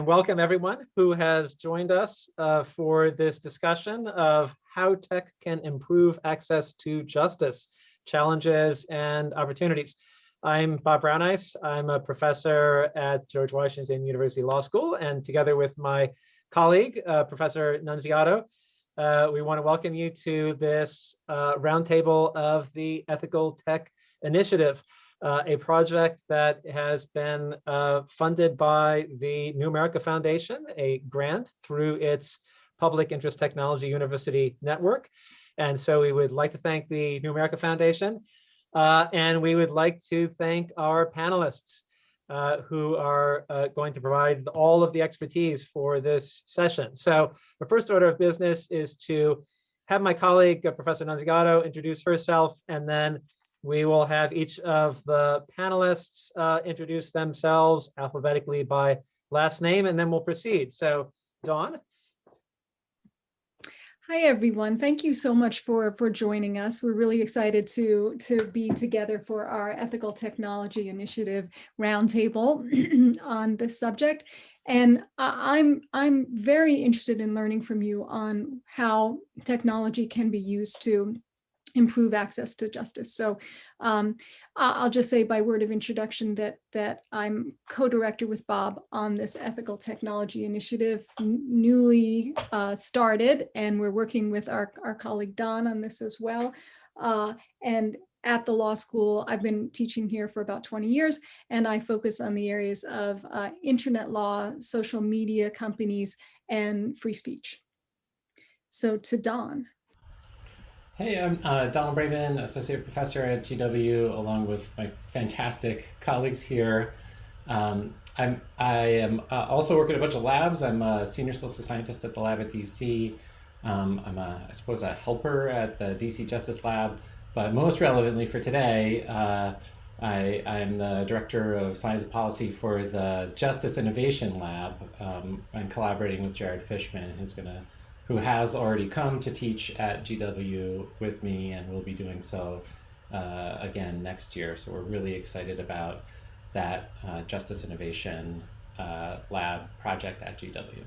welcome everyone who has joined us for this discussion of how tech can improve access to justice, challenges and opportunities. I'm Bob Brauneis. I'm a professor at George Washington University Law School, and together with my colleague, Professor Nunziato, we want to welcome you to this roundtable of the Ethical Tech Initiative, a project that has been funded by the New America Foundation, a grant through its Public Interest Technology University Network. And so we would like to thank the New America Foundation, and we would like to thank our panelists who are going to provide all of the expertise for this session. So the first order of business is to have my colleague, Professor Nunziato, introduce herself, and then we will have each of the panelists introduce themselves alphabetically by last name, and then we'll proceed. So, Dawn. Hi, everyone. Thank you so much for joining us. We're really excited to be together for our Ethical Technology Initiative Roundtable on this subject. And I'm very interested in learning from you on how technology can be used to improve access to justice. So I'll just say by word of introduction that I'm co-director with Bob on this ethical technology initiative, newly started, and we're working with our colleague Don on this as well. And at the law school, I've been teaching here for about 20 years, and I focus on the areas of internet law, social media companies, and free speech. So to Don. Hey, I'm Don Braman, Associate Professor at GW, along with my fantastic colleagues here. I am also working at a bunch of labs. I'm a senior social scientist at the lab at DC. I'm I suppose a helper at the DC Justice Lab, but most relevantly for today, I'm the Director of Science and Policy for the Justice Innovation Lab. I'm collaborating with Jared Fishman, who has already come to teach at GW with me and will be doing so again next year. So we're really excited about that Justice Innovation Lab project at GW.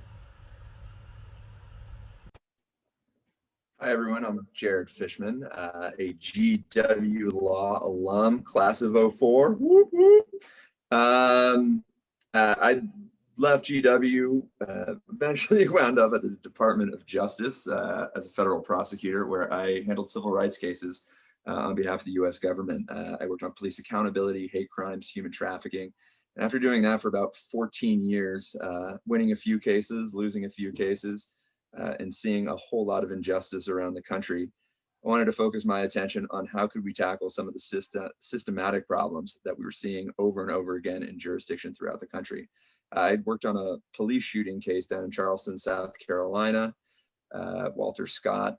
Hi everyone, I'm Jared Fishman, a GW Law alum, class of '04. Whoop, whoop. I left GW, eventually wound up at the Department of Justice as a federal prosecutor, where I handled civil rights cases on behalf of the US government. I worked on police accountability, hate crimes, human trafficking. And after doing that for about 14 years, winning a few cases, losing a few cases, and seeing a whole lot of injustice around the country, I wanted to focus my attention on how could we tackle some of the systematic problems that we were seeing over and over again in jurisdictions throughout the country. I'd worked on a police shooting case down in Charleston, South Carolina. Walter Scott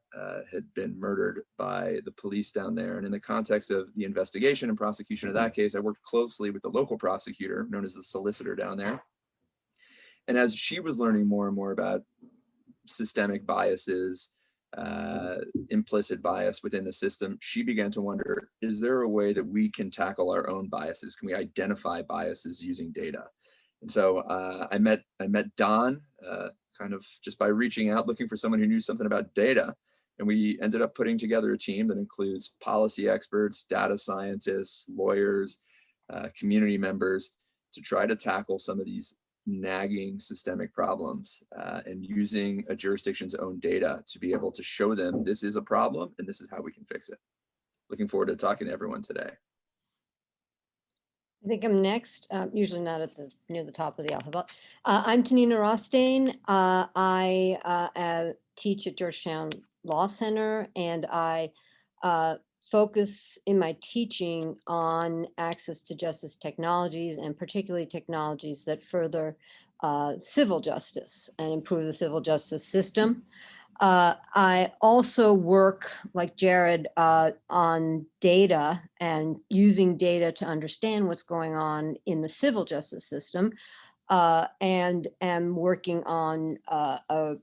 had been murdered by the police down there. And in the context of the investigation and prosecution of that case, I worked closely with the local prosecutor, known as the solicitor down there. And as she was learning more and more about systemic biases, implicit bias within the system, she began to wonder, is there a way that we can tackle our own biases? Can we identify biases using data? And so I met Don kind of just by reaching out, looking for someone who knew something about data. And we ended up putting together a team that includes policy experts, data scientists, lawyers, community members, to try to tackle some of these nagging systemic problems and using a jurisdiction's own data to be able to show them this is a problem and this is how we can fix it. Looking forward to talking to everyone today. I think I'm next, usually not at near the top of the alphabet. I'm Tanina Rostain. I teach at Georgetown Law Center, and I focus in my teaching on access to justice technologies, and particularly technologies that further civil justice and improve the civil justice system. I also work, like Jared, on data and using data to understand what's going on in the civil justice system, and am working on a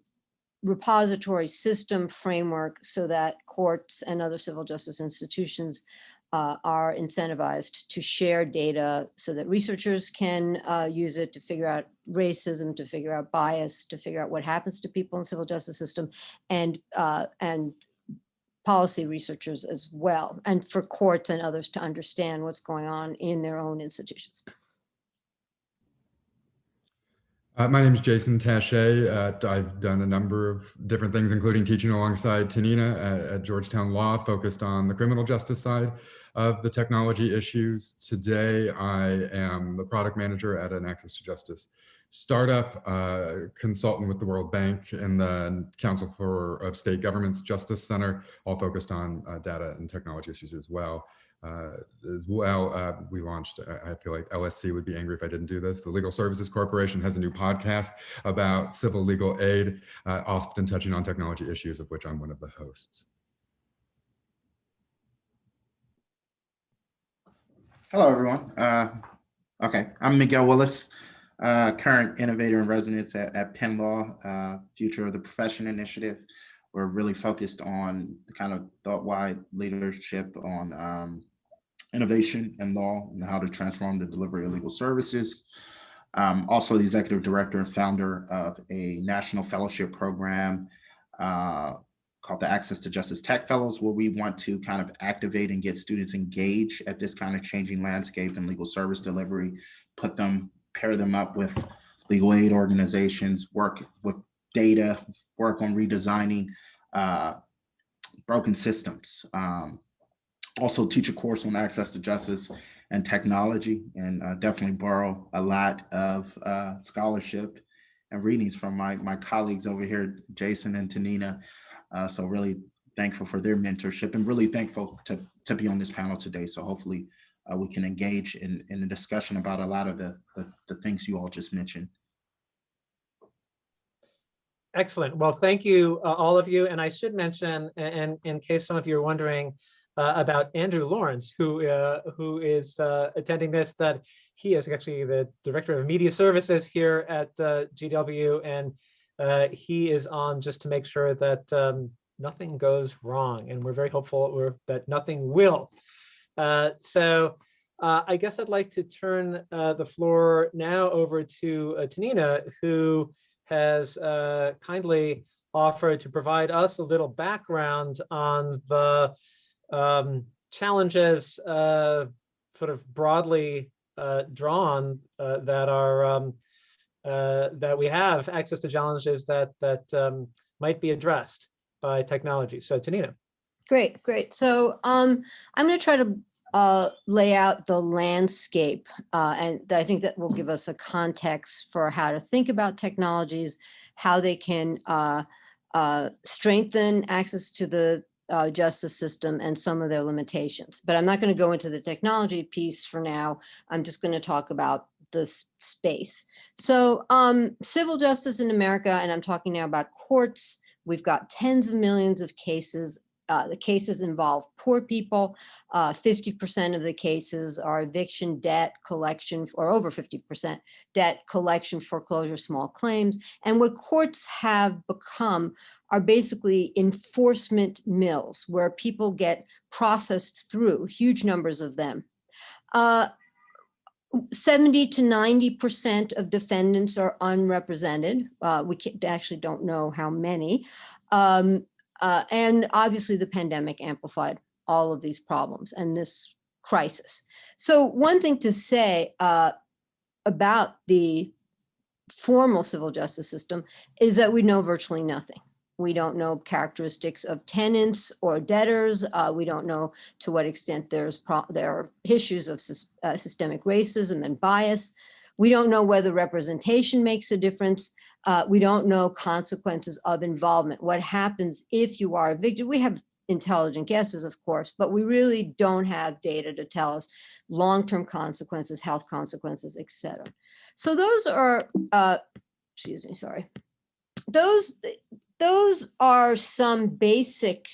repository system framework so that courts and other civil justice institutions are incentivized to share data so that researchers can use it to figure out racism, to figure out bias, to figure out what happens to people in the civil justice system, and policy researchers as well, and for courts and others to understand what's going on in their own institutions. My name is Jason Tashea. I've done a number of different things, including teaching alongside Tanina at Georgetown Law, focused on the criminal justice side of the technology issues. Today, I am the product manager at an Access to Justice startup, consultant with the World Bank and the Council of State Governments Justice Center, all focused on data and technology issues as well. We launched, I feel like LSC would be angry if I didn't do this. The Legal Services Corporation has a new podcast about civil legal aid, often touching on technology issues, of which I'm one of the hosts. Hello, everyone. Okay, I'm Miguel Willis, current innovator in residence at Penn Law, Future of the Profession Initiative. We're really focused on the kind of thought-wide leadership on innovation in law and how to transform the delivery of legal services. Also the executive director and founder of a national fellowship program called the Access to Justice Tech Fellows, where we want to kind of activate and get students engaged at this kind of changing landscape in legal service delivery, pair them up with legal aid organizations, work with data, work on redesigning broken systems. Also teach a course on access to justice and technology, and definitely borrow a lot of scholarship and readings from my colleagues over here, Jason and Tanina. So really thankful for their mentorship, and really thankful to be on this panel today. So hopefully we can engage in a discussion about a lot of the things you all just mentioned. Excellent. Well, thank you, all of you. And I should mention, and in case some of you are wondering about Andrew Lawrence, who is attending this, that he is actually the director of media services here at GW, and he is on just to make sure that nothing goes wrong, and we're very hopeful that nothing will. So I guess I'd like to turn the floor now over to Tanina, who has kindly offered to provide us a little background on the challenges sort of broadly drawn that are that we have access to challenges that might be addressed by technology. So Tanina. Great. So I'm going to try to lay out the landscape, and I think that will give us a context for how to think about technologies, how they can strengthen access to the justice system, and some of their limitations. But I'm not going to go into the technology piece for now. I'm just going to talk about this space. So civil justice in America, and I'm talking now about courts, we've got tens of millions of cases. The cases involve poor people. 50% of the cases are eviction, debt collection, or over 50% debt collection, foreclosure, small claims. And what courts have become are basically enforcement mills where people get processed through, huge numbers of them. 70 to 90% of defendants are unrepresented. We actually don't know how many. And obviously the pandemic amplified all of these problems and this crisis. So one thing to say about the formal civil justice system is that we know virtually nothing. We don't know characteristics of tenants or debtors. We don't know to what extent there are issues of systemic racism and bias. We don't know whether representation makes a difference. We don't know consequences of involvement. What happens if you are evicted? We have intelligent guesses, of course, but we really don't have data to tell us long-term consequences, health consequences, et cetera. So those are, those are some basic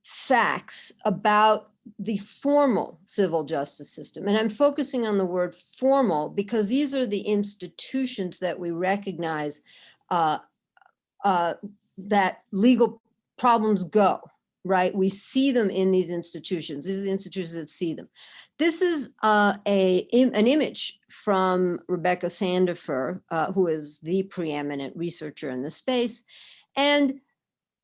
facts about the formal civil justice system. And I'm focusing on the word formal because these are the institutions that we recognize that legal problems go. right? We see them in these institutions. These are the institutions that see them. This is an image from Rebecca Sandifer, who is the preeminent researcher in this space. And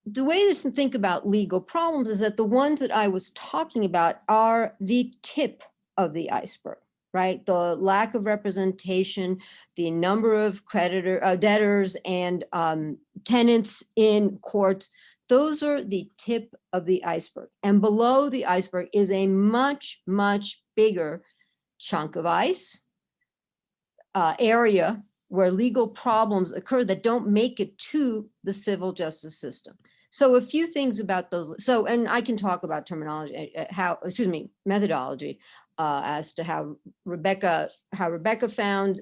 the way to think about legal problems is that the ones that I was talking about are the tip of the iceberg, right? The lack of representation, the number of debtors and tenants in courts, those are the tip of the iceberg. And below the iceberg is a much, much bigger chunk of ice area where legal problems occur that don't make it to the civil justice system. So a few things about those. So, and I can talk about terminology, methodology, as to how Rebecca found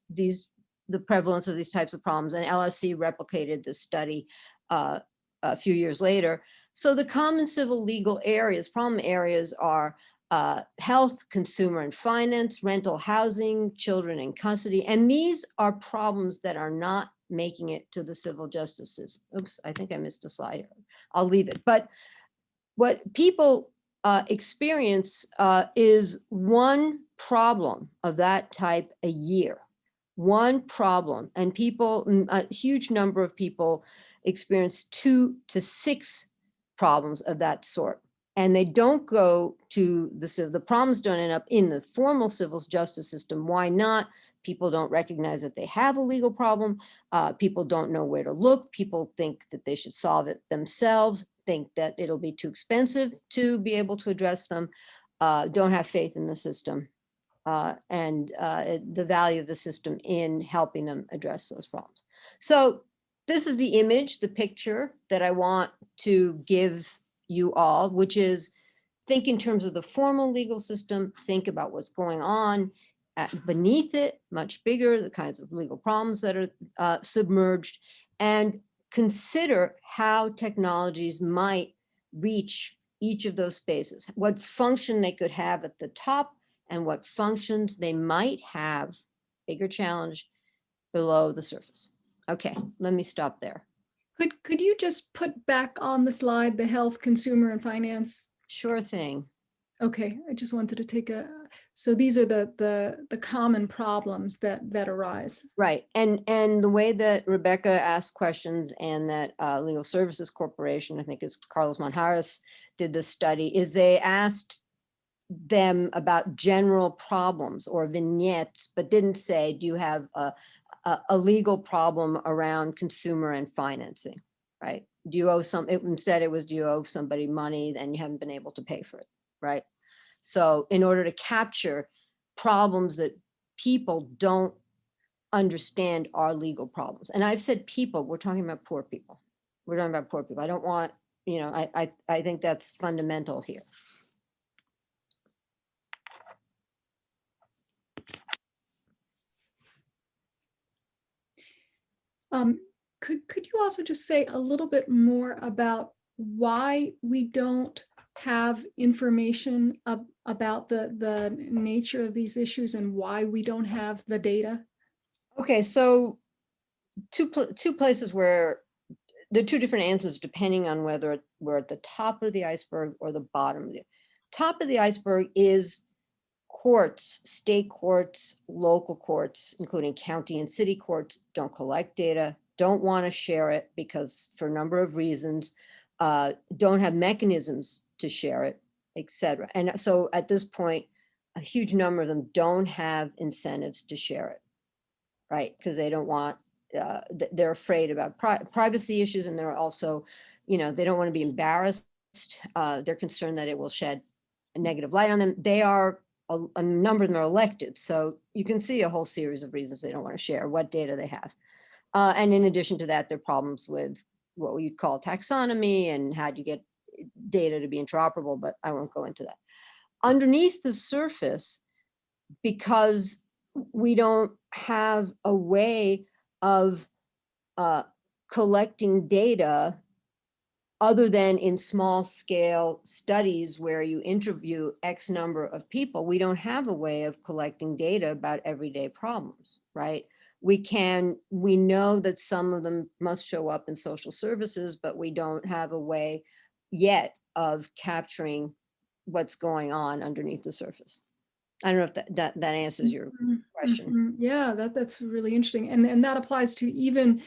the prevalence of these types of problems, and LSC replicated this study a few years later. So the common civil legal areas, problem areas are health, consumer and finance, rental housing, children in custody. And these are problems that are not making it to the civil justice system. Oops, I think I missed a slide. I'll leave it. But what people experience is one problem of that type a year. One problem. And people, a huge number of people experience 2 to 6 problems of that sort. And they don't go to the problems don't end up in the formal civil justice system. Why not? People don't recognize that they have a legal problem. People don't know where to look. People think that they should solve it themselves, think that it'll be too expensive to be able to address them, don't have faith in the system and the value of the system in helping them address those problems. So this is the image, the picture that I want to give you all, which is think in terms of the formal legal system, think about what's going on beneath it, much bigger, the kinds of legal problems that are submerged, and consider how technologies might reach each of those spaces, what function they could have at the top and what functions they might have, bigger challenge, below the surface. Okay, let me stop there. Could you just put back on the slide the health, consumer, and finance? Sure thing. Okay, I just wanted to take so these are the common problems that arise. Right, and the way that Rebecca asked questions and that Legal Services Corporation, I think it's Carlos Monjaras, did this study, is they asked them about general problems or vignettes, but didn't say, do you have a legal problem around consumer and financing, right? Do you owe instead it was, do you owe somebody money and you haven't been able to pay for it, right? So in order to capture problems that people don't understand are legal problems. And I've said people, we're talking about poor people. We're talking about poor people. I don't want, I think that's fundamental here. Could you also just say a little bit more about why we don't have information about the nature of these issues and why we don't have the data? Okay, so two places where there are two different answers depending on whether we're at the top of the iceberg or the bottom of the top of the iceberg is courts, state courts, local courts, including county and city courts, don't collect data, don't want to share it because for a number of reasons, don't have mechanisms to share it, etc. And so at this point, a huge number of them don't have incentives to share it, right? Because they don't want, they're afraid about privacy issues, and they're also, they don't want to be embarrassed. They're concerned that it will shed a negative light on them. They are, a number of them are elected. So you can see a whole series of reasons they don't want to share what data they have. And in addition to that, there are problems with what we call taxonomy and how do you get data to be interoperable, but I won't go into that. Underneath the surface, because we don't have a way of collecting data other than in small scale studies where you interview X number of people, we don't have a way of collecting data about everyday problems, right? We know that some of them must show up in social services, but we don't have a way yet of capturing what's going on underneath the surface. I don't know if that answers your question. Yeah, that's really interesting. And that applies to even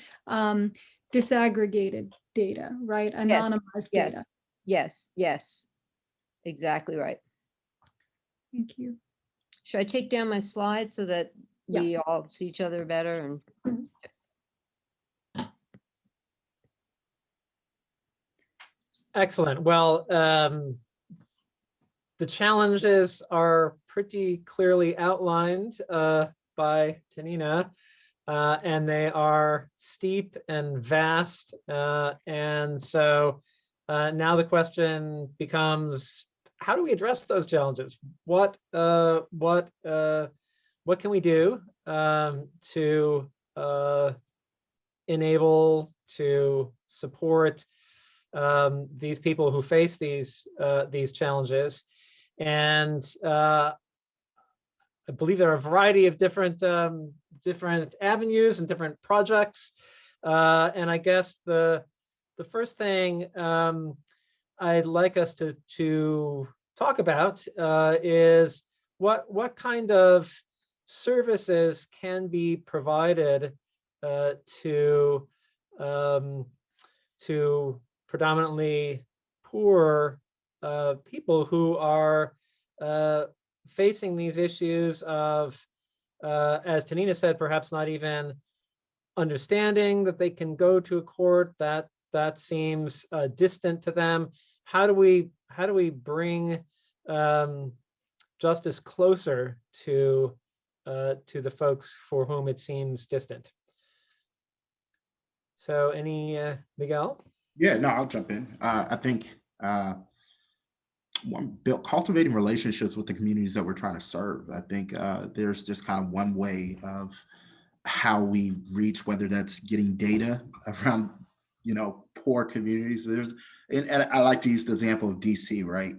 disaggregated data, right? Anonymized data. Yes, exactly right. Thank you. Should I take down my slides so that Yeah. we all see each other better? And Excellent. Well, the challenges are pretty clearly outlined by Tanina, and they are steep and vast. And so now the question becomes, how do we address those challenges? What can we do to enable, to support these people who face these challenges? And I believe there are a variety of different avenues and different projects. And I guess the first thing I'd like us to talk about is what kind of services can be provided to predominantly poor people who are facing these issues of, as Tanina said, perhaps not even understanding that they can go to a court, that seems distant to them. How do we bring justice closer to the folks for whom it seems distant? So any Miguel? Yeah, no, I'll jump in. I think cultivating relationships with the communities that we're trying to serve. I think there's just kind of one way of how we reach, whether that's getting data around, poor communities. And I like to use the example of DC, right?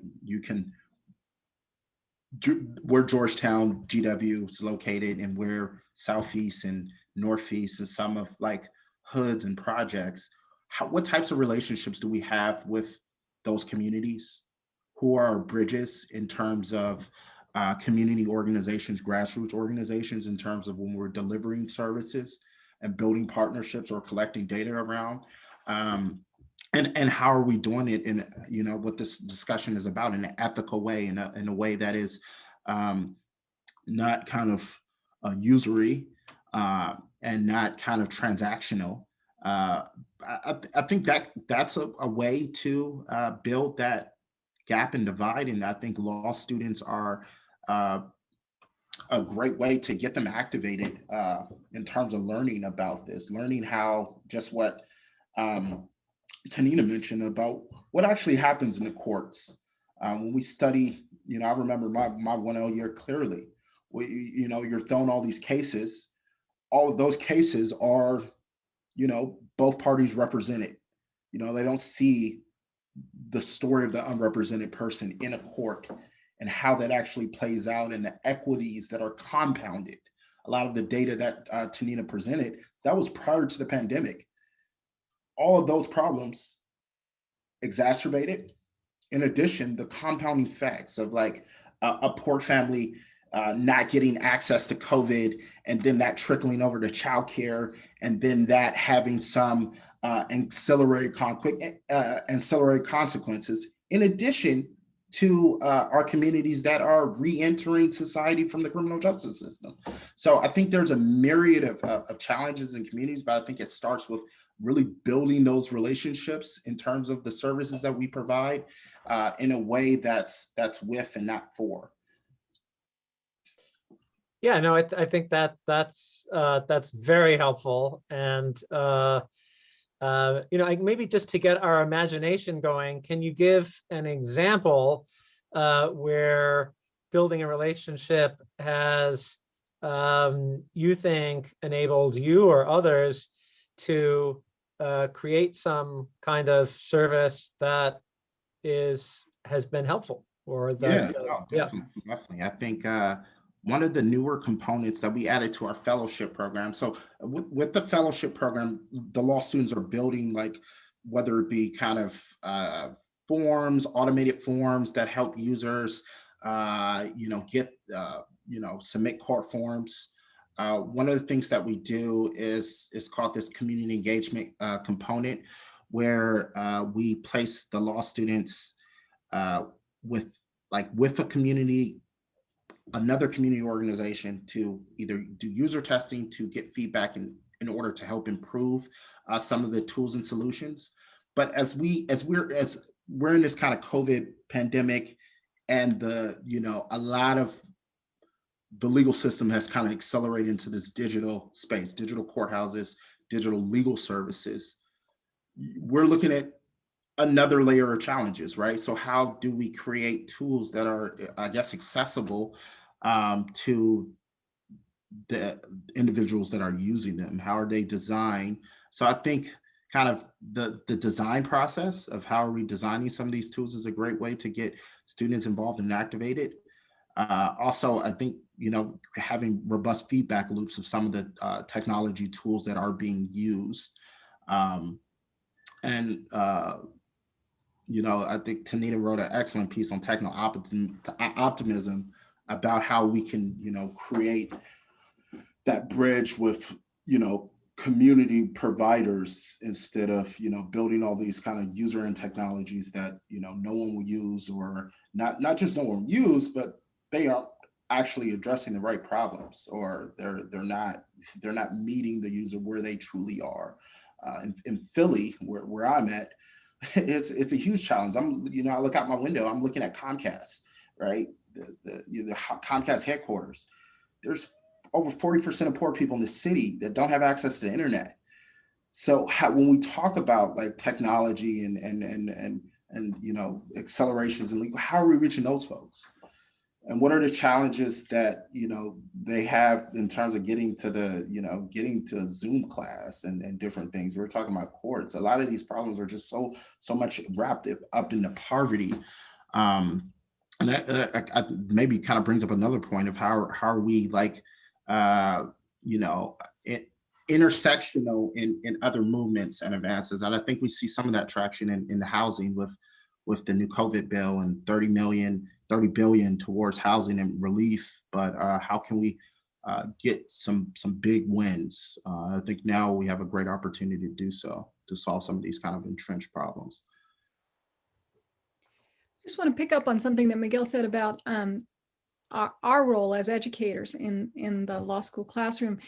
Where Georgetown GW is located, and where Southeast and Northeast and some of like hoods and projects. What types of relationships do we have with those communities? Who are our bridges in terms of community organizations, grassroots organizations, in terms of when we're delivering services and building partnerships or collecting data around? And how are we doing it in, what this discussion is about, in an ethical way, in a way that is not kind of usury and not kind of transactional. I think that's a way to build that gap and divide. And I think law students are a great way to get them activated in terms of learning about this, learning how, just what Tanina mentioned about what actually happens in the courts. When we study, I remember my 1L year clearly. You're throwing all these cases. All of those cases are, both parties represented. They don't see the story of the unrepresented person in a court and how that actually plays out, and the equities that are compounded. A lot of the data that Tanina presented, that was prior to the pandemic. All of those problems exacerbated. In addition, the compounding facts of like a poor family not getting access to COVID, and then that trickling over to childcare, and then that having some ancillary consequences, in addition to our communities that are re-entering society from the criminal justice system. So I think there's a myriad of challenges in communities, but I think it starts with really building those relationships in terms of the services that we provide in a way that's with and not for. Yeah, no, I think that's very helpful. And maybe just to get our imagination going, can you give an example where building a relationship has, you think, enabled you or others to create some kind of service that has been helpful? Or that, definitely. I think one of the newer components that we added to our fellowship program. So with the fellowship program, the law students are building, like, whether it be kind of forms, automated forms that help users, submit court forms. One of the things that we do is called this community engagement component, where we place the law students with a community, another community organization, to either do user testing to get feedback in order to help improve some of the tools and solutions. But as we're in this kind of COVID pandemic, and a lot of the legal system has kind of accelerated into this digital space, digital courthouses, digital legal services, we're looking at another layer of challenges, right? So how do we create tools that are, I guess, accessible to the individuals that are using them? How are they designed? So I think kind of the design process of how are we designing some of these tools is a great way to get students involved and activated. Also, I think, having robust feedback loops of some of the technology tools that are being used. I think Tanina wrote an excellent piece on optimism about how we can, create that bridge with, community providers, instead of, building all these kind of user-end technologies that, no one will use, or not just no one will use, but they aren't actually addressing the right problems, or they're not meeting the user where they truly are. In Philly, where I'm at, it's a huge challenge. I look out my window, I'm looking at Comcast, right? The Comcast headquarters. There's over 40% of poor people in the city that don't have access to the internet. So when we talk about like technology and accelerations in legal, how are we reaching those folks? And what are the challenges that they have in terms of getting to getting to Zoom class and different things? We're talking about courts. A lot of these problems are just so much wrapped up into poverty. And that maybe kind of brings up another point of how are we intersectional in other movements and advances. And I think we see some of that traction in the housing with the new COVID bill and 30 billion towards housing and relief. But how can we get some big wins? I think now we have a great opportunity to do so, to solve some of these kind of entrenched problems. I just want to pick up on something that Miguel said about our role as educators in the law school classroom,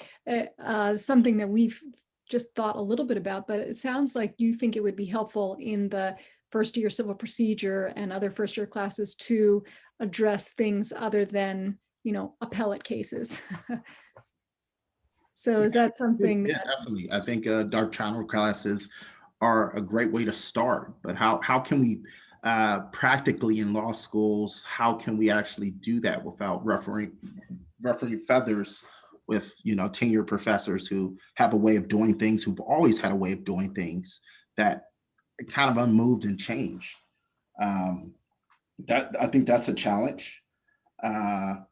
something that we've just thought a little bit about, but it sounds like you think it would be helpful in the first year civil procedure and other first year classes to address things other than, appellate cases. So is that something? Yeah, definitely. I think dark channel classes are a great way to start, but how can we practically in law schools, how can we actually do that without ruffling feathers with tenured professors who have a way of doing things, who've always had a way of doing things that kind of unmoved and changed? That I think that's a challenge. I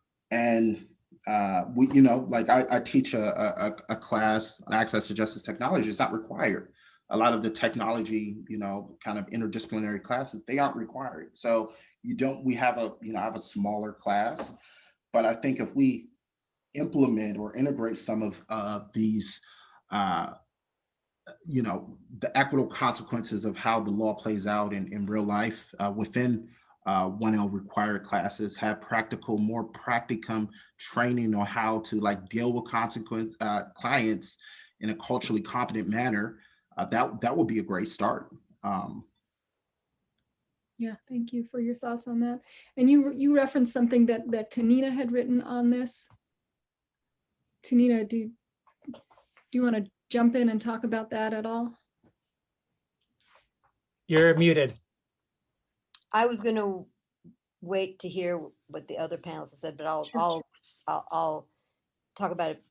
teach a class on access to justice technology. It's not required. A lot of the technology, kind of interdisciplinary classes, they aren't required. So we have I have a smaller class, but I think if we implement or integrate some of these, the equitable consequences of how the law plays out in real life within 1L required classes, have more practicum training on how to deal with clients in a culturally competent manner, that would be a great start. Yeah, thank you for your thoughts on that. And you referenced something that Tanina had written on this. Tanina, do you want to jump in and talk about that at all? You're muted. I was going to wait to hear what the other panelists said, but I'll talk about it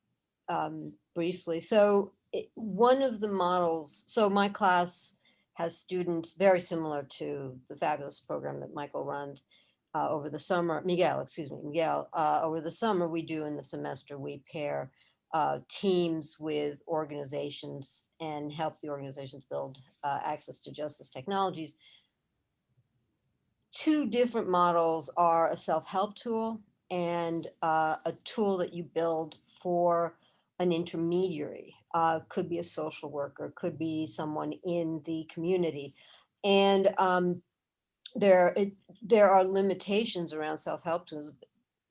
briefly. So one of the models, so my class has students very similar to the fabulous program that Michael runs over the summer. Miguel, over the summer we do in the semester, we pair teams with organizations and help the organizations build access to justice technologies. two different models are a self-help tool and a tool that you build for an intermediary. Could be a social worker, could be someone in the community. And there are limitations around self-help tools.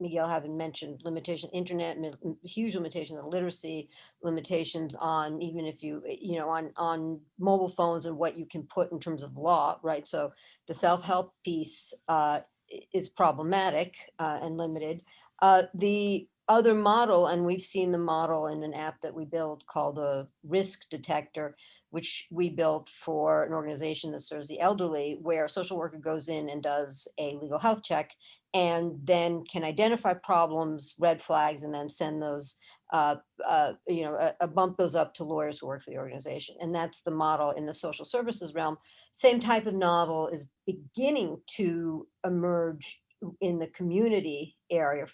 Miguel having mentioned limitation, internet, huge limitations on literacy, limitations on even if you know on mobile phones and what you can put in terms of law, right? So the self-help piece is problematic and limited. The other model, and we've seen the model in an app that we built called the Risk Detector, which we built for an organization that serves the elderly, where a social worker goes in and does a legal health check and then can identify problems, red flags, and then send those, bump those up to lawyers who work for the organization. And that's the model in the social services realm. Same type of novel is beginning to emerge in the community area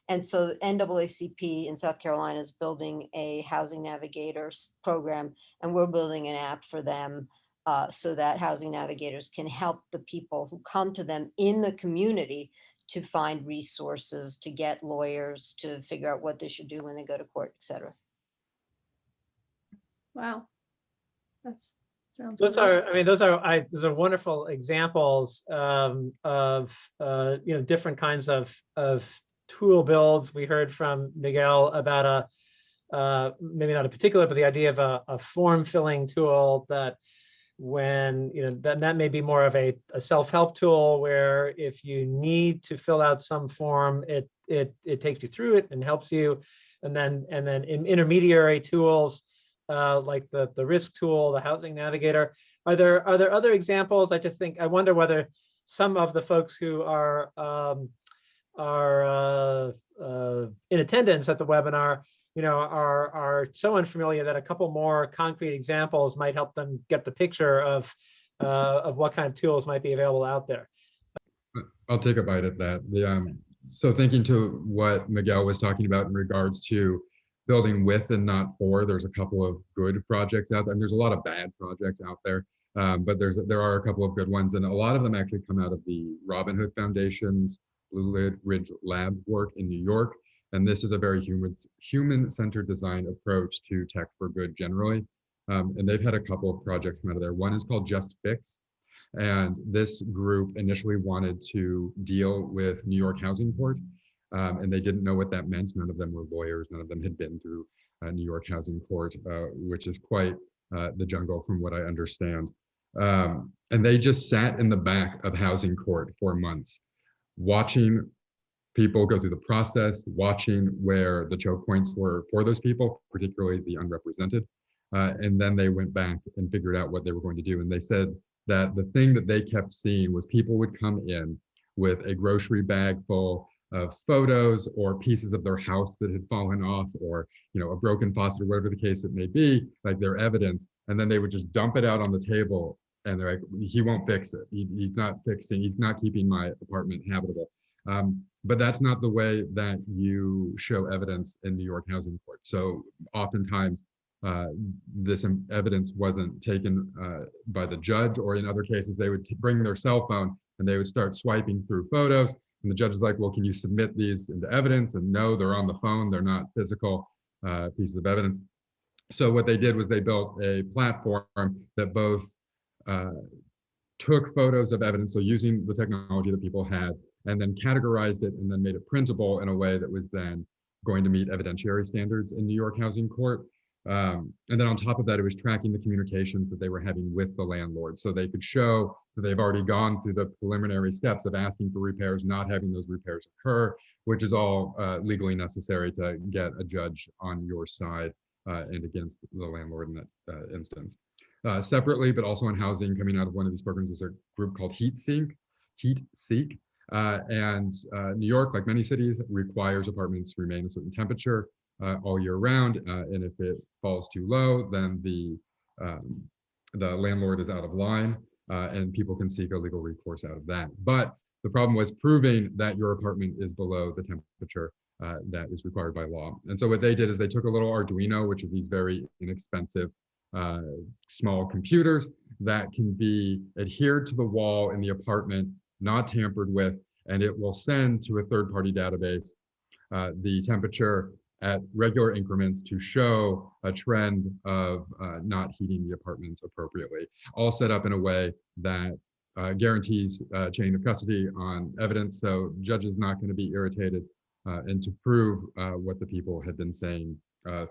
and so NAACP in South Carolina is building a housing navigators program, and we're building an app for them so that housing navigators can help the people who come to them in the community to find resources, to get lawyers, to figure out what they should do when they go to court, et cetera. Wow, that's sounds Those great. are, I mean, those are wonderful examples of different kinds of tool builds. We heard from Miguel about maybe not a particular, but the idea of a form filling tool that when, that may be more of a self-help tool where if you need to fill out some form, it takes you through it and helps you. And then in intermediary tools, like the risk tool, the housing navigator. Are there other examples? I wonder whether some of the folks who are in attendance at the webinar, are so unfamiliar that a couple more concrete examples might help them get the picture of what kind of tools might be available out there. I'll take a bite at that. So thinking to what Miguel was talking about in regards to building with and not for, there's a couple of good projects out there, and there's a lot of bad projects out there, but there are a couple of good ones, and a lot of them actually come out of the Robin Hood Foundation's Blue Ridge Lab work in New York, and this is a very human-centered design approach to tech for good generally, and they've had a couple of projects come out of there. One is called Just Fix, and this group initially wanted to deal with New York Housing Court, and they didn't know what that meant. None of them were lawyers. None of them had been through New York Housing Court, which is quite the jungle from what I understand. And they just sat in the back of Housing Court for months, watching people go through the process, watching where the choke points were for those people, particularly the unrepresented. And then they went back and figured out what they were going to do. And they said that the thing that they kept seeing was people would come in with a grocery bag full of photos or pieces of their house that had fallen off, or a broken faucet, or whatever the case it may be, like their evidence, and then they would just dump it out on the table, and they're like, he won't fix it. He's not keeping my apartment habitable. But that's not the way that you show evidence in New York Housing Court. So oftentimes this evidence wasn't taken by the judge, or in other cases they would bring their cell phone and they would start swiping through photos. And the judge is like, well, can you submit these into evidence? And no, they're on the phone. They're not physical pieces of evidence. So what they did was they built a platform that both took photos of evidence, so using the technology that people had, and then categorized it and then made it printable in a way that was then going to meet evidentiary standards in New York Housing Court. And then on top of that, it was tracking the communications that they were having with the landlord. So they could show that they've already gone through the preliminary steps of asking for repairs, not having those repairs occur, which is all legally necessary to get a judge on your side and against the landlord in that instance. Separately, but also on housing, coming out of one of these programs was a group called HeatSeek. And New York, like many cities, requires apartments to remain a certain temperature all year round, and if it falls too low, then the landlord is out of line, and people can seek a legal recourse out of that. But the problem was proving that your apartment is below the temperature that is required by law. And so what they did is they took a little Arduino, which are these very inexpensive small computers that can be adhered to the wall in the apartment not tampered with, and it will send to a third-party database the temperature at regular increments to show a trend of not heating the apartments appropriately, all set up in a way that guarantees chain of custody on evidence, so judges not going to be irritated, and to prove what the people had been saying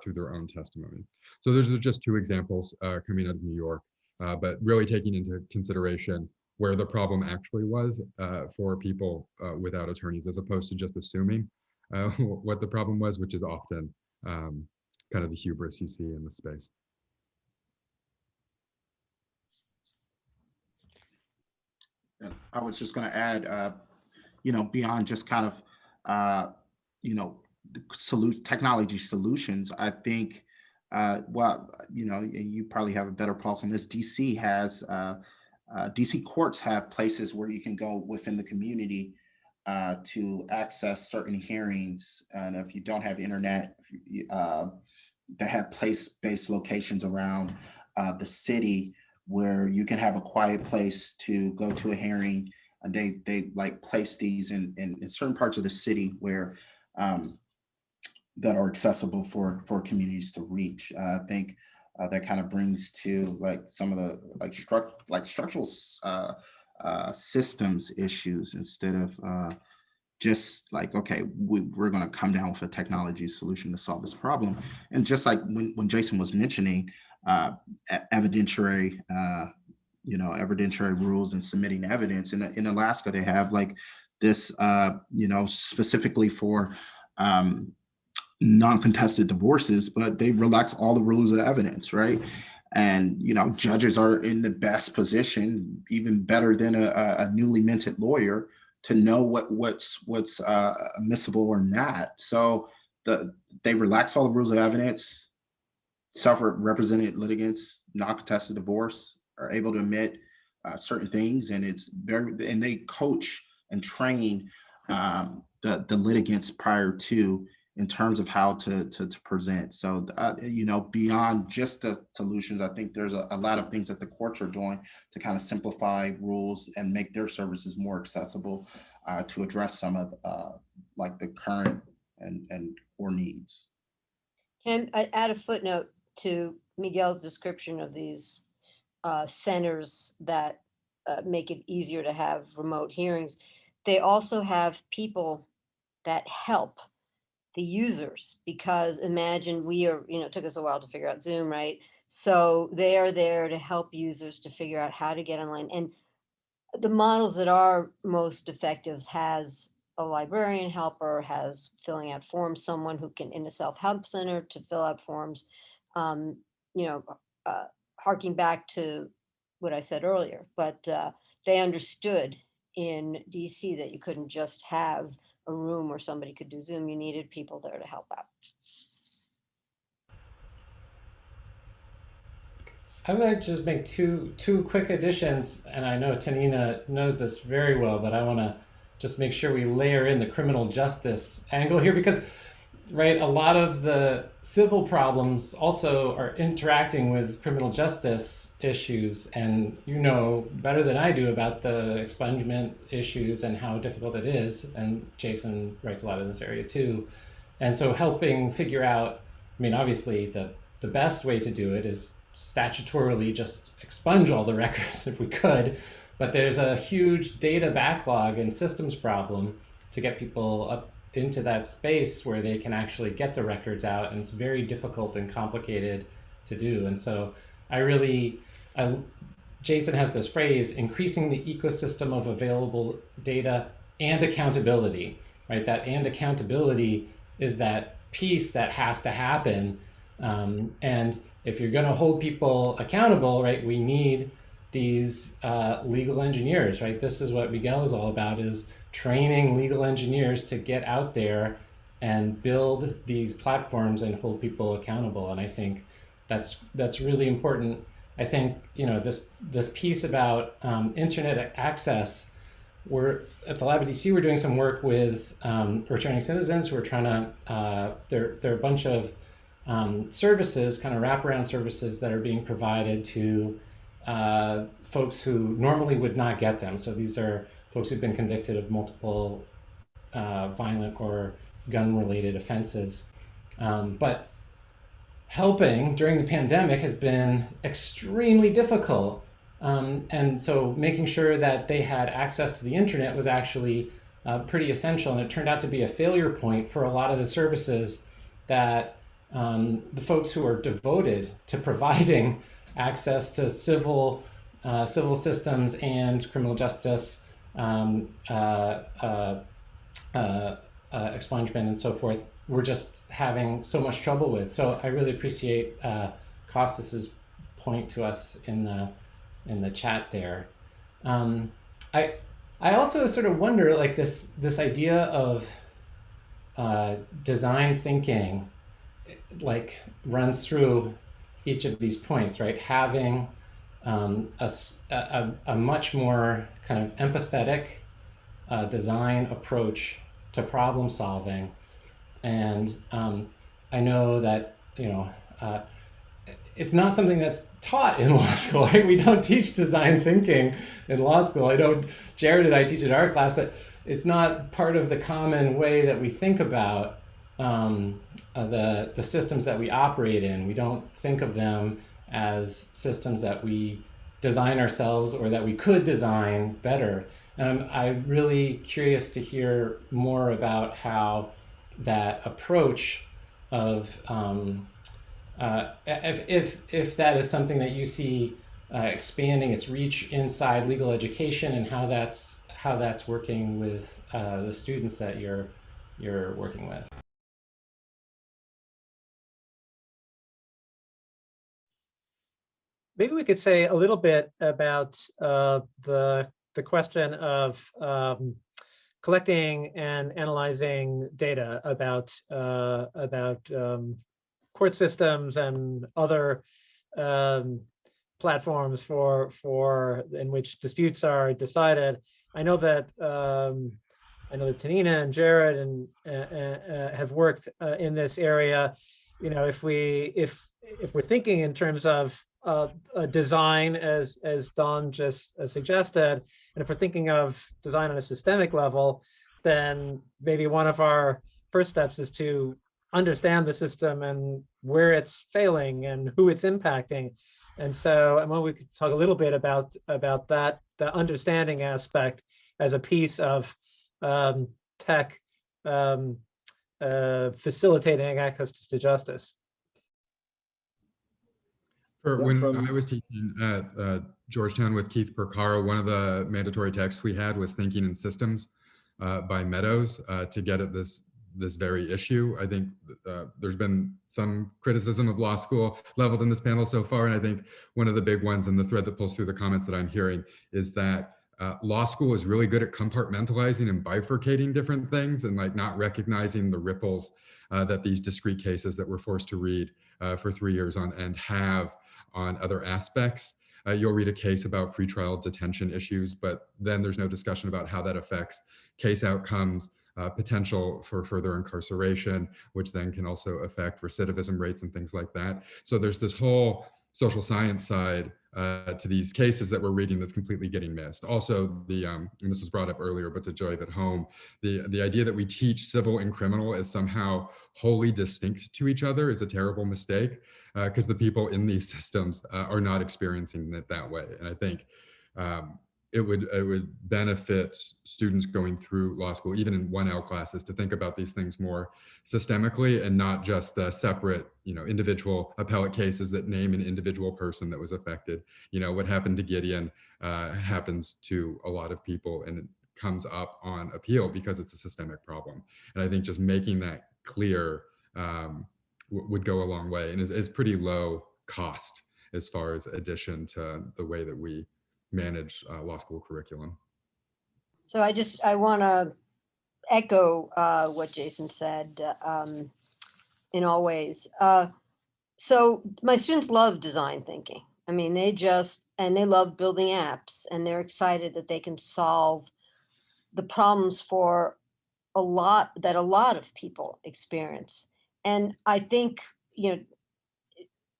through their own testimony. So those are just two examples coming out of New York, but really taking into consideration where the problem actually was for people without attorneys, as opposed to just assuming what the problem was, which is often kind of the hubris you see in the space. I was just going to add, beyond just kind of, technology solutions, I think, you probably have a better pulse on this. DC has, DC courts have places where you can go within the community to access certain hearings. And if you don't have internet, they have place-based locations around the city where you can have a quiet place to go to a hearing. And they like place these in certain parts of the city where that are accessible for communities to reach. I think that kind of brings to like some of the structural systems issues, instead of just like, okay, we're going to come down with a technology solution to solve this problem. And just like when Jason was mentioning evidentiary rules and submitting evidence in Alaska, they have like this specifically for non-contested divorces, but they relax all the rules of evidence, right? And judges are in the best position, even better than a newly minted lawyer, to know what's admissible or not. So they relax all the rules of evidence. Self-represented litigants, non-contested divorce, are able to admit certain things, and and they coach and train the litigants prior to, in terms of how to present. So, beyond just the solutions, I think there's a lot of things that the courts are doing to kind of simplify rules and make their services more accessible to address some of like the current and or needs. Can I add a footnote to Miguel's description of these centers that make it easier to have remote hearings? They also have people that help the users, because imagine it took us a while to figure out Zoom, right? So they are there to help users to figure out how to get online. And the models that are most effective has a librarian helper, has filling out forms, someone who can in a self-help center to fill out forms, harking back to what I said earlier. But they understood in DC that you couldn't just have a room where somebody could do Zoom. You needed people there to help out. I would like to just make two quick additions, and I know Tanina knows this very well, but I want to just make sure we layer in the criminal justice angle here, because right, a lot of the civil problems also are interacting with criminal justice issues, and you know better than I do about the expungement issues and how difficult it is, and Jason writes a lot in this area too. And so helping figure out, I mean, obviously the best way to do it is statutorily just expunge all the records if we could, but there's a huge data backlog and systems problem to get people up into that space where they can actually get the records out, and it's very difficult and complicated to do. And so Jason has this phrase, increasing the ecosystem of available data and accountability, right? That and accountability is that piece that has to happen. And if you're going to hold people accountable, right, we need these legal engineers, right? This is what Miguel is all about, is training legal engineers to get out there and build these platforms and hold people accountable. And I think that's really important. I think, this piece about internet access, we're at the Lab at DC, we're doing some work with returning citizens who are trying to, there are a bunch of services, kind of wraparound services that are being provided to folks who normally would not get them. So these are folks who've been convicted of multiple violent or gun-related offenses. But helping during the pandemic has been extremely difficult. And so making sure that they had access to the internet was actually pretty essential. And it turned out to be a failure point for a lot of the services that the folks who are devoted to providing access to civil systems and criminal justice expungement and so forth, we're just having so much trouble with. So I really appreciate Costas's point to us in the chat there. I also sort of wonder, like, this idea of design thinking, like, runs through each of these points, right? Having a much more kind of empathetic design approach to problem solving. And I know that, it's not something that's taught in law school, right? We don't teach design thinking in law school. Jared and I teach it in our class, but it's not part of the common way that we think about the systems that we operate in. We don't think of them as systems that we design ourselves or that we could design better. And I'm really curious to hear more about how that approach of if that is something that you see expanding its reach inside legal education, and how that's working with the students that you're working with. Maybe we could say a little bit about the question of collecting and analyzing data about court systems and other platforms for in which disputes are decided. I know that Tanina and Jared and have worked in this area. If we're thinking in terms of a design, as Don just suggested, and if we're thinking of design on a systemic level, then maybe one of our first steps is to understand the system and where it's failing and who it's impacting. And so, we could talk a little bit about that, the understanding aspect as a piece of tech facilitating access to justice. When I was teaching at Georgetown with Keith Percaro, one of the mandatory texts we had was Thinking in Systems by Meadows to get at this very issue. I think there's been some criticism of law school leveled in this panel so far, and I think one of the big ones, and the thread that pulls through the comments that I'm hearing, is that law school is really good at compartmentalizing and bifurcating different things, and like not recognizing the ripples that these discrete cases that we're forced to read for 3 years on end have on other aspects. You'll read a case about pretrial detention issues, but then there's no discussion about how that affects case outcomes, potential for further incarceration, which then can also affect recidivism rates and things like that. So there's this whole social science side to these cases that we're reading that's completely getting missed. Also, and this was brought up earlier, but to Joy at home, the idea that we teach civil and criminal as somehow wholly distinct to each other is a terrible mistake, because the people in these systems are not experiencing it that way. And I think it would benefit students going through law school, even in 1L classes, to think about these things more systemically and not just the separate, individual appellate cases that name an individual person that was affected. What happened to Gideon happens to a lot of people, and it comes up on appeal because it's a systemic problem. And I think just making that clear would go a long way, and is pretty low cost as far as addition to the way that we manage law school curriculum. So I want to echo what Jason said in all ways. So my students love design thinking. I mean, they love building apps, and they're excited that they can solve the problems for a lot of people experience. And I think,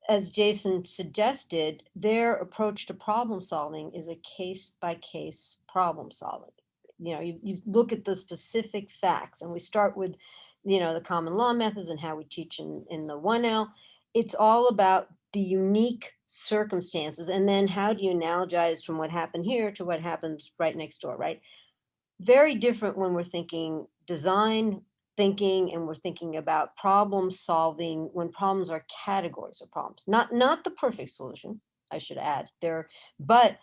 as Jason suggested, their approach to problem solving is a case-by-case problem solving. you look at the specific facts, and we start with, the common law methods and how we teach in the 1L. It's all about the unique circumstances. And then how do you analogize from what happened here to what happens right next door, right? Very different when we're thinking design thinking and we're thinking about problem solving, when problems are categories of problems, not the perfect solution, I should add there, but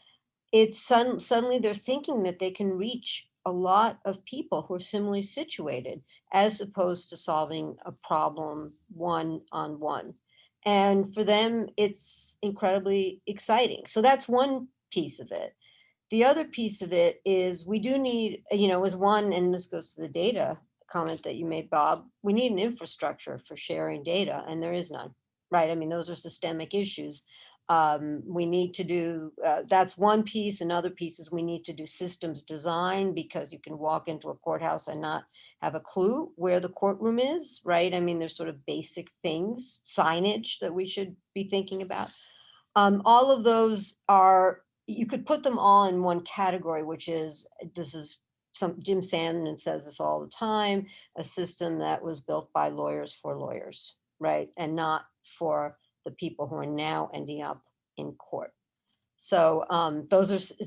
it's suddenly they're thinking that they can reach a lot of people who are similarly situated, as opposed to solving a problem one-on-one. And for them, it's incredibly exciting. So that's one piece of it. The other piece of it is we do need, as one, and this goes to the data comment that you made, Bob, we need an infrastructure for sharing data, and there is none, right? I mean, those are systemic issues. We need to do, that's one piece. Another piece is we need to do systems design, because you can walk into a courthouse and not have a clue where the courtroom is, right? I mean, there's sort of basic things, signage that we should be thinking about. All of those are, you could put them all in one category, which is, this is Jim Sandman says this all the time, a system that was built by lawyers for lawyers, right? And not for the people who are now ending up in court. So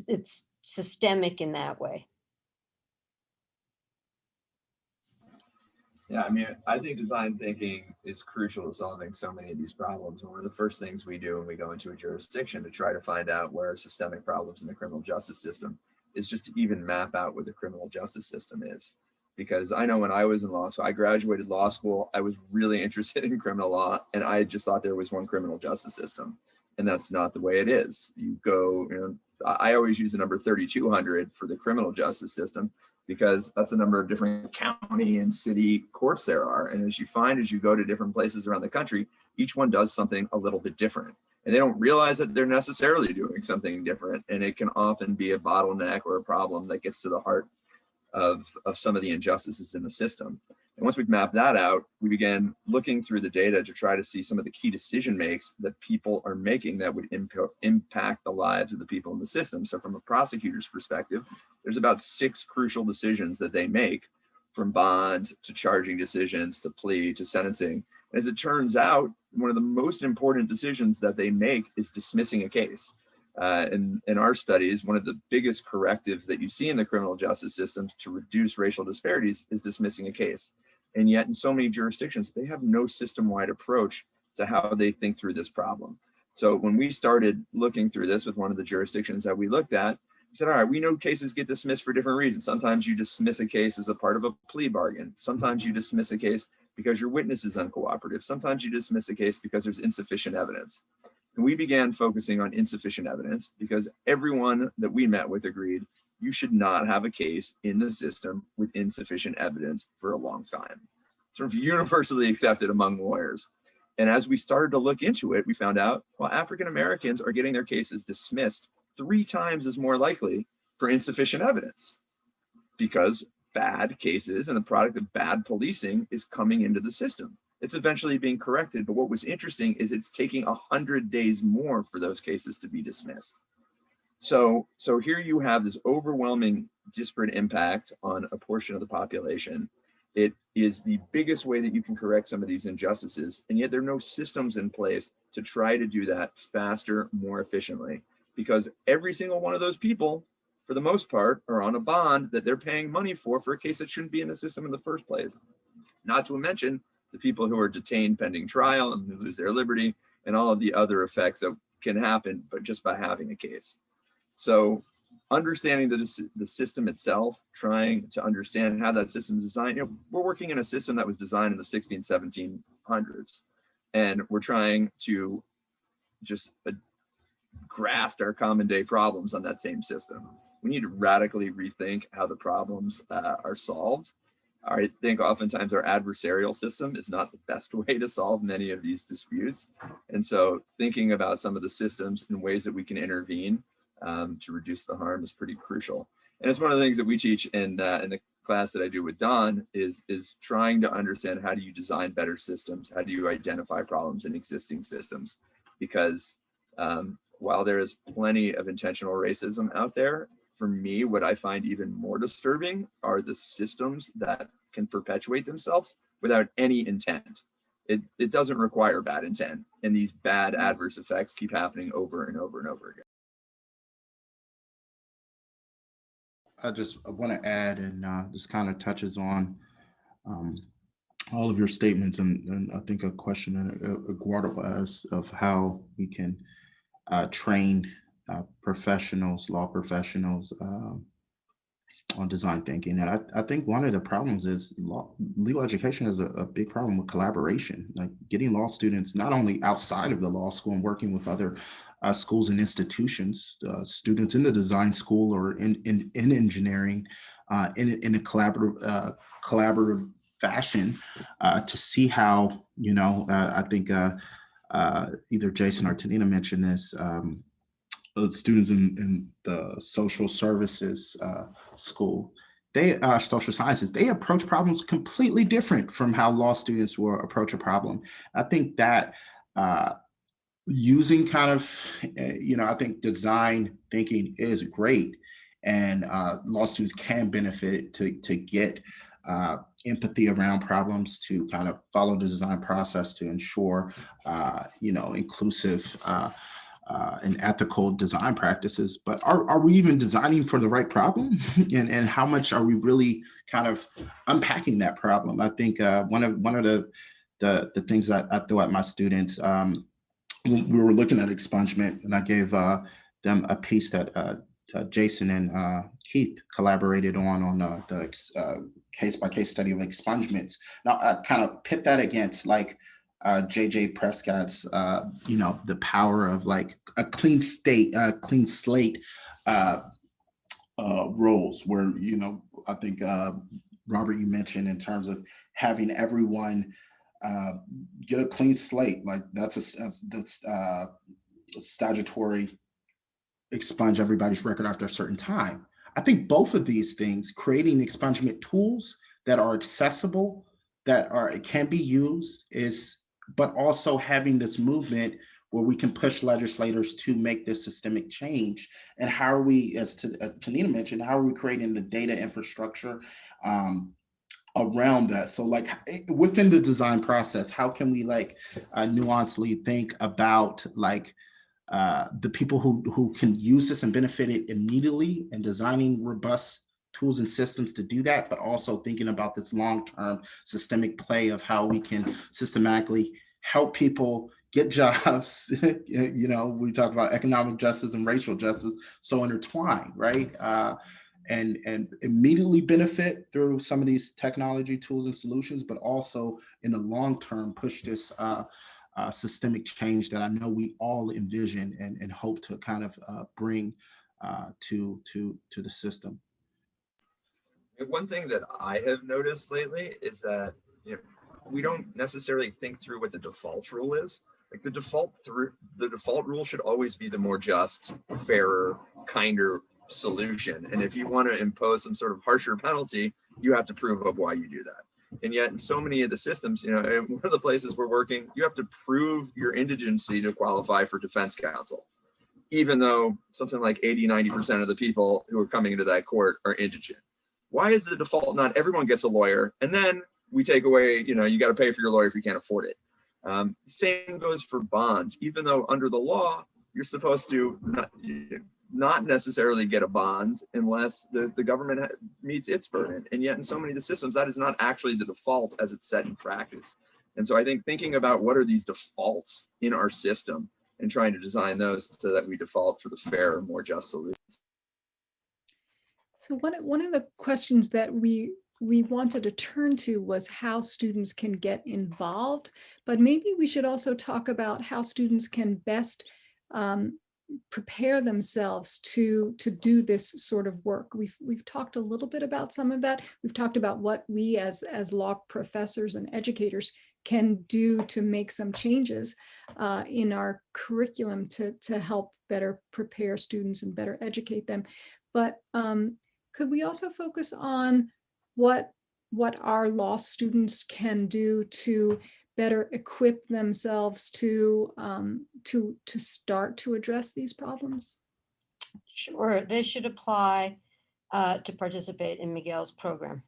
it's systemic in that way. Yeah, I mean, I think design thinking is crucial to solving so many of these problems. And one of the first things we do when we go into a jurisdiction to try to find out where are systemic problems in the criminal justice system is just to even map out what the criminal justice system is. Because I know when I was in law school, I graduated law school, I was really interested in criminal law, and I just thought there was one criminal justice system. And that's not the way it is. You go, I always use the number 3,200 for the criminal justice system, because that's the number of different county and city courts there are. And as you go to different places around the country, each one does something a little bit different. And they don't realize that they're necessarily doing something different. And it can often be a bottleneck or a problem that gets to the heart of some of the injustices in the system. And once we've mapped that out, we began looking through the data to try to see some of the key decision makes that people are making that would impact the lives of the people in the system. So from a prosecutor's perspective, there's about 6 crucial decisions that they make, from bond to charging decisions to plea to sentencing. As it turns out, one of the most important decisions that they make is dismissing a case. In our studies, one of the biggest correctives that you see in the criminal justice systems to reduce racial disparities is dismissing a case. And yet in so many jurisdictions, they have no system-wide approach to how they think through this problem. So when we started looking through this with one of the jurisdictions that we looked at, we said, all right, we know cases get dismissed for different reasons. Sometimes you dismiss a case as a part of a plea bargain. Sometimes you dismiss a case because your witness is uncooperative. Sometimes you dismiss a case because there's insufficient evidence. And we began focusing on insufficient evidence because everyone that we met with agreed you should not have a case in the system with insufficient evidence for a long time. Sort of universally accepted among lawyers. And as we started to look into it, we found out, well, African Americans are getting their cases dismissed 3 times as more likely for insufficient evidence, because bad cases and the product of bad policing is coming into the system. It's eventually being corrected, but what was interesting is it's taking 100 days more for those cases to be dismissed. So here you have this overwhelming disparate impact on a portion of the population. It is the biggest way that you can correct some of these injustices, and yet there are no systems in place to try to do that faster, more efficiently, because every single one of those people, for the most part, are on a bond that they're paying money for a case that shouldn't be in the system in the first place. Not to mention the people who are detained pending trial and who lose their liberty, and all of the other effects that can happen, but just by having a case. So understanding the system itself, trying to understand how that system is designed. We're working in a system that was designed in the 1700s, and we're trying to just graft our common day problems on that same system. We need to radically rethink how the problems are solved. I think oftentimes our adversarial system is not the best way to solve many of these disputes. And so thinking about some of the systems and ways that we can intervene to reduce the harm is pretty crucial. And it's one of the things that we teach in the class that I do with Don is trying to understand, how do you design better systems? How do you identify problems in existing systems? Because while there is plenty of intentional racism out there, for me, what I find even more disturbing are the systems that can perpetuate themselves without any intent. It doesn't require bad intent, and these bad adverse effects keep happening over and over and over again. I just want to add, and this kind of touches on all of your statements, and I think a question that Eduardo asked of how we can train professionals, law professionals, on design thinking. And I think one of the problems is legal education has a big problem with collaboration, like getting law students not only outside of the law school and working with other schools and institutions, students in the design school or in engineering, in a collaborative fashion, to see how, I think either Jason or Tanina mentioned this, students in the social services school, social sciences, they approach problems completely different from how law students will approach a problem. I think that using kind of, I think design thinking is great, and law students can benefit to get empathy around problems, to kind of follow the design process to ensure, inclusive and ethical design practices. But are we even designing for the right problem? and how much are we really kind of unpacking that problem? I think one of the things I throw at my students, we were looking at expungement, and I gave them a piece that Jason and Keith collaborated on the case-by-case study of expungements. Now I kind of pit that against like J.J. Prescott's, the power of like a clean slate roles, where, I think Robert, you mentioned in terms of having everyone get a clean slate, like that's statutory expunge everybody's record after a certain time. I think both of these things, creating expungement tools that are accessible, can be used, but also having this movement where we can push legislators to make this systemic change. And how are we, as Tanina mentioned, how are we creating the data infrastructure around that? So like within the design process, how can we nuancedly think about the people who can use this and benefit it immediately, and designing robust tools and systems to do that, but also thinking about this long-term systemic play of how we can systematically help people get jobs. We talk about economic justice and racial justice, so intertwined, right? And immediately benefit through some of these technology tools and solutions, but also in the long term push this systemic change that I know we all envision and hope to kind of bring to the system. One thing that I have noticed lately is that we don't necessarily think through what the default rule is. Like the default rule should always be the more just, fairer, kinder solution. And if you want to impose some sort of harsher penalty, you have to prove up why you do that. And yet in so many of the systems, one of the places we're working, you have to prove your indigency to qualify for defense counsel, even though something like 80-90% of the people who are coming into that court are indigent. Why is the default not everyone gets a lawyer, and then we take away, you got to pay for your lawyer if you can't afford it? Same goes for bonds. Even though under the law, you're supposed to not necessarily get a bond unless the government meets its burden. And yet in so many of the systems, that is not actually the default as it's set in practice. And so I think thinking about what are these defaults in our system and trying to design those so that we default for the fair, more just solutions. So one of the questions that we wanted to turn to was how students can get involved, but maybe we should also talk about how students can best prepare themselves to do this sort of work. We've talked a little bit about some of that. We've talked about what we as law professors and educators can do to make some changes in our curriculum to help better prepare students and better educate them. But could we also focus on what our law students can do to better equip themselves to start to address these problems? Sure, they should apply to participate in Miguel's program.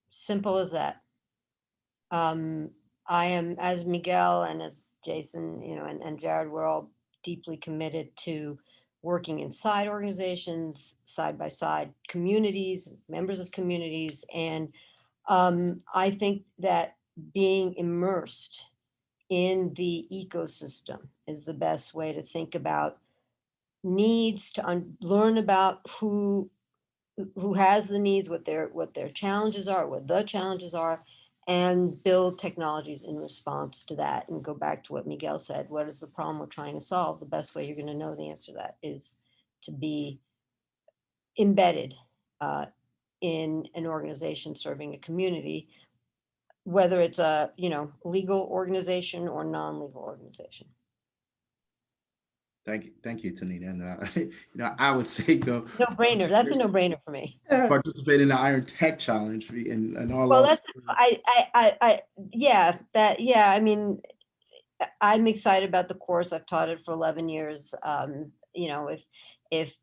Simple as that. I am, as Miguel and as Jason, and Jared, we're all deeply committed to working inside organizations, side by side, communities, members of communities. And I think that being immersed in the ecosystem is the best way to think about needs, to learn about who has the needs, what their challenges are, what the challenges are, and build technologies in response to that. And go back to what Miguel said, what is the problem we're trying to solve? The best way you're going to know the answer to that is to be embedded in an organization serving a community, whether it's a legal organization or non-legal organization. Thank you, Tanina. And I would say go No brainer. That's a no brainer for me. participate in the Iron Tech Challenge and all. Well, that's I mean, I'm excited about the course. I've taught it for 11 years. If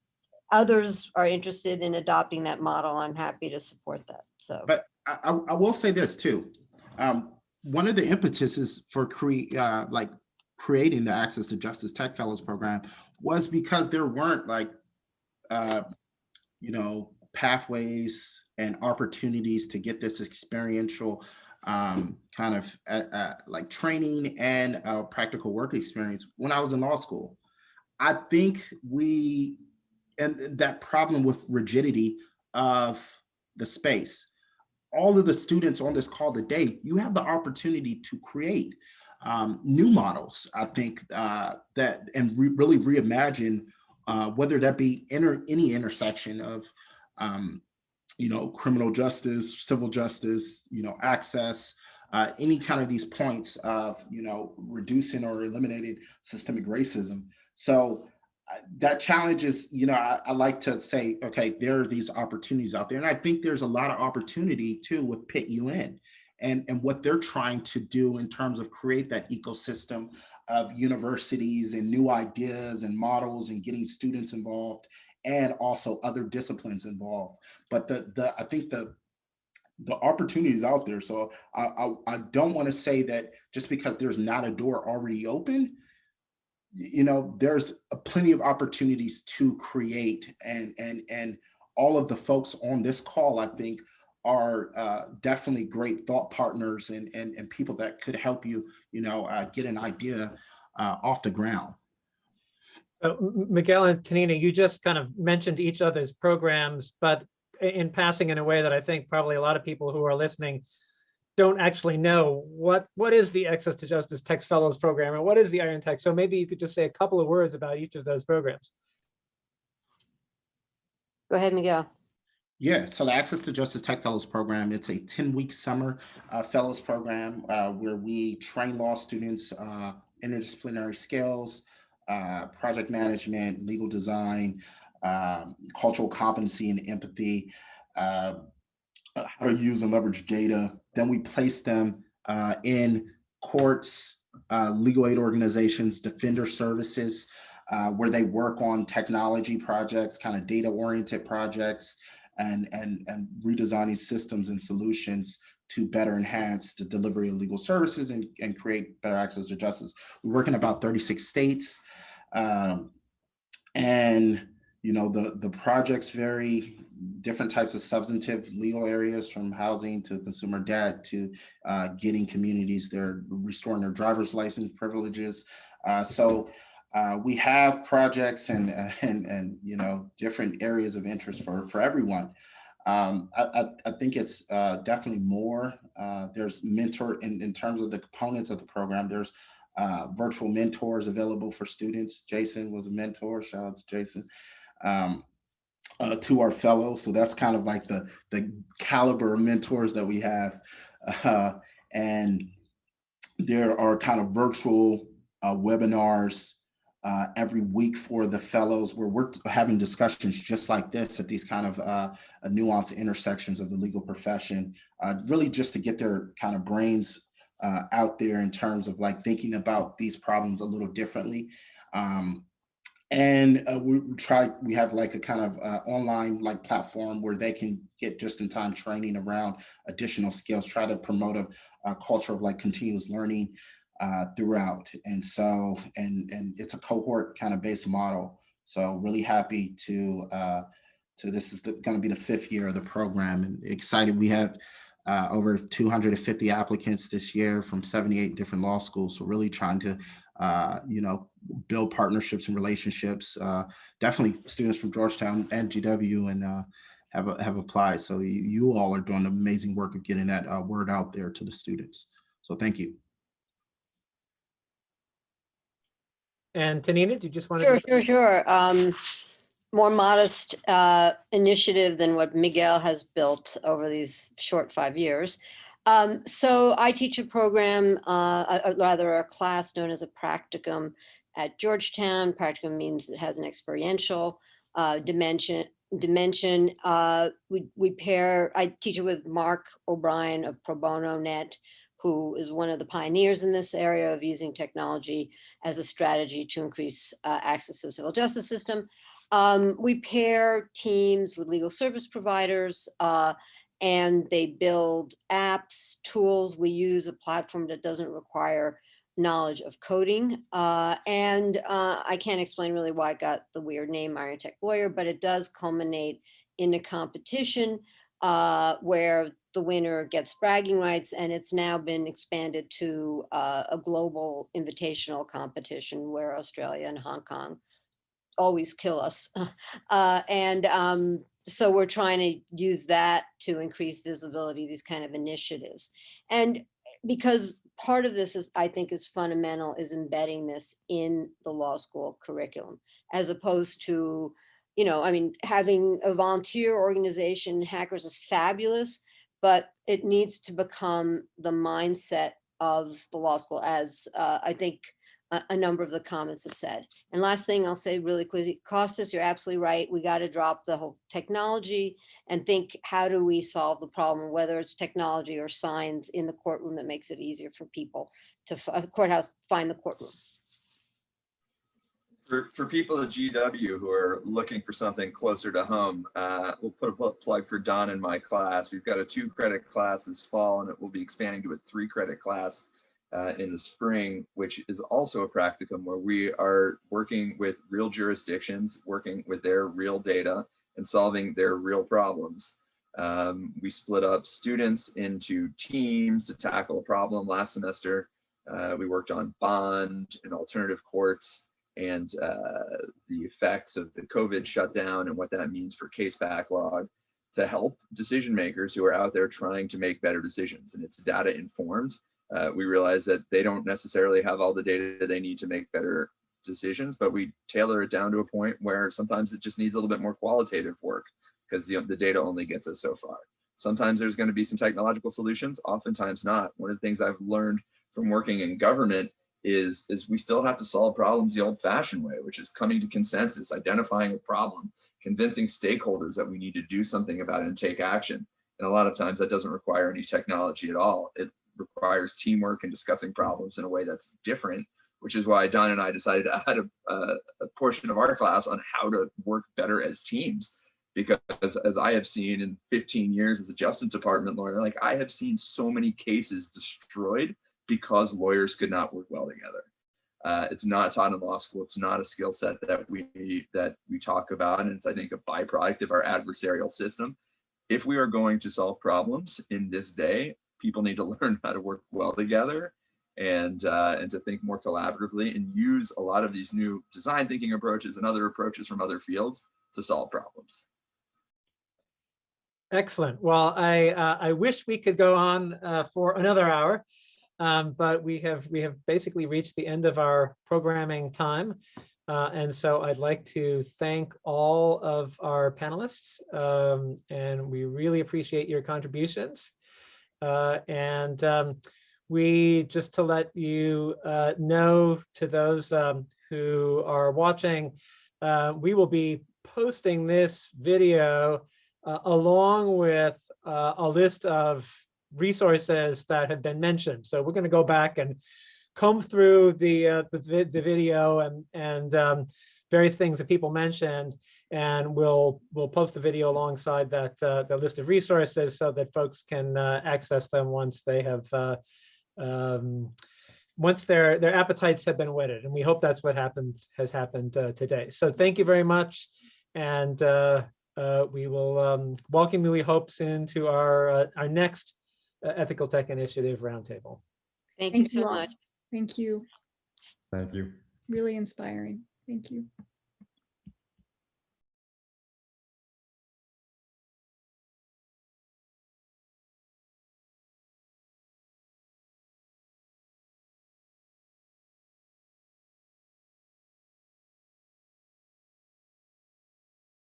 others are interested in adopting that model, I'm happy to support that. So, but I will say this too. One of the impetuses for creating the Access to Justice Tech Fellows program was because there weren't pathways and opportunities to get this experiential training and practical work experience when I was in law school. I think and that problem with rigidity of the space, all of the students on this call today, you have the opportunity to create new models, I think, really reimagine whether that be any intersection of, criminal justice, civil justice, access, any kind of these points of, reducing or eliminating systemic racism. So that challenge is, I like to say, okay, there are these opportunities out there. And I think there's a lot of opportunity too with Pitt UN and what they're trying to do in terms of create that ecosystem of universities and new ideas and models and getting students involved and also other disciplines involved. But I think the opportunity is out there. So I don't want to say that just because there's not a door already open, there's plenty of opportunities to create, and all of the folks on this call, I think, are definitely great thought partners and people that could help you, get an idea off the ground. Miguel and Tanina, you just kind of mentioned each other's programs, but in passing in a way that I think probably a lot of people who are listening don't actually know what is the Access to Justice Tech Fellows program and what is the Iron Tech. So maybe you could just say a couple of words about each of those programs. Go ahead, Miguel. Yeah, so the Access to Justice Tech Fellows program, it's a 10-week summer fellows program where we train law students interdisciplinary skills, project management, legal design, cultural competency and empathy, how to use and leverage data. Then we place them in courts, legal aid organizations, defender services, where they work on technology projects, kind of data-oriented projects, and redesigning systems and solutions to better enhance the delivery of legal services and create better access to justice. We work in about 36 states. And the projects vary, different types of substantive legal areas, from housing to consumer debt to getting communities there, restoring their driver's license privileges. So we have projects and different areas of interest for everyone. I think it's definitely more. There's mentor in terms of the components of the program. There's virtual mentors available for students. Jason was a mentor. Shout out to Jason. To our fellows. So that's kind of like the caliber of mentors that we have. And there are kind of virtual webinars every week for the fellows where we're having discussions just like this at these kind of nuanced intersections of the legal profession, really just to get their kind of brains out there in terms of like thinking about these problems a little differently. And we have like a kind of online like platform where they can get just-in-time training around additional skills, try to promote a culture of like continuous learning throughout. And so, and it's a cohort kind of based model. So really happy to this is going to be the 5th year of the program, and excited. We have over 250 applicants this year from 78 different law schools. So really trying to, build partnerships and relationships. Definitely students from Georgetown and GW and have applied. So you all are doing amazing work of getting that word out there to the students. So thank you. And Tanina, do you just want to? Sure. More modest initiative than what Miguel has built over these short 5 years. So I teach a program, rather a class known as a practicum at Georgetown. Practicum means it has an experiential dimension. I teach it with Mark O'Brien of Pro Bono Net, who is one of the pioneers in this area of using technology as a strategy to increase access to the civil justice system. We pair teams with legal service providers and they build apps, tools. We use a platform that doesn't require knowledge of coding. And I can't explain really why it got the weird name Iron Tech Lawyer, but it does culminate in a competition where the winner gets bragging rights, and it's now been expanded to a global invitational competition where Australia and Hong Kong always kill us. So we're trying to use that to increase visibility, these kind of initiatives. And because part of this is, I think, is fundamental, is embedding this in the law school curriculum, as opposed to, having a volunteer organization, Hackers, is fabulous, but it needs to become the mindset of the law school, as I think a number of the comments have said. And last thing I'll say really quickly, Costas, you're absolutely right. We got to drop the whole technology and think, how do we solve the problem, whether it's technology or signs in the courtroom that makes it easier for people to find the courtroom. For people at GW who are looking for something closer to home, we'll put a plug for Don in my class. We've got a 2-credit class this fall, and it will be expanding to a 3-credit class in the spring, which is also a practicum where we are working with real jurisdictions, working with their real data and solving their real problems. We split up students into teams to tackle a problem. Last semester, we worked on bond and alternative courts and the effects of the COVID shutdown and what that means for case backlog, to help decision makers who are out there trying to make better decisions. And it's data informed. We realize that they don't necessarily have all the data they need to make better decisions, but we tailor it down to a point where sometimes it just needs a little bit more qualitative work, because the data only gets us so far. Sometimes there's going to be some technological solutions, oftentimes not. One of the things I've learned from working in government is we still have to solve problems the old-fashioned way, which is coming to consensus, identifying a problem, convincing stakeholders that we need to do something about it and take action. And a lot of times that doesn't require any technology at all. It requires teamwork and discussing problems in a way that's different, which is why Don and I decided to add a portion of our class on how to work better as teams. Because as I have seen in 15 years as a Justice Department lawyer, like, I have seen so many cases destroyed because lawyers could not work well together. It's not taught in law school. It's not a skill set that we talk about, and it's, I think, a byproduct of our adversarial system. If we are going to solve problems in this day, people need to learn how to work well together and to think more collaboratively and use a lot of these new design thinking approaches and other approaches from other fields to solve problems. Excellent. Well, I wish we could go on for another hour, but we have basically reached the end of our programming time. And so I'd like to thank all of our panelists, and we really appreciate your contributions. We, just to let you know, to those who are watching, we will be posting this video along with a list of resources that have been mentioned. So we're going to go back and comb through the video and various things that people mentioned, and we'll post the video alongside that the list of resources so that folks can access them once they have once their appetites have been whetted, and we hope that's what has happened today. So thank you very much, and we will welcome you, we hope, soon to our next Ethical Tech Initiative Roundtable. Thank you so all. much. Thank you. Thank you. Really inspiring. Thank you.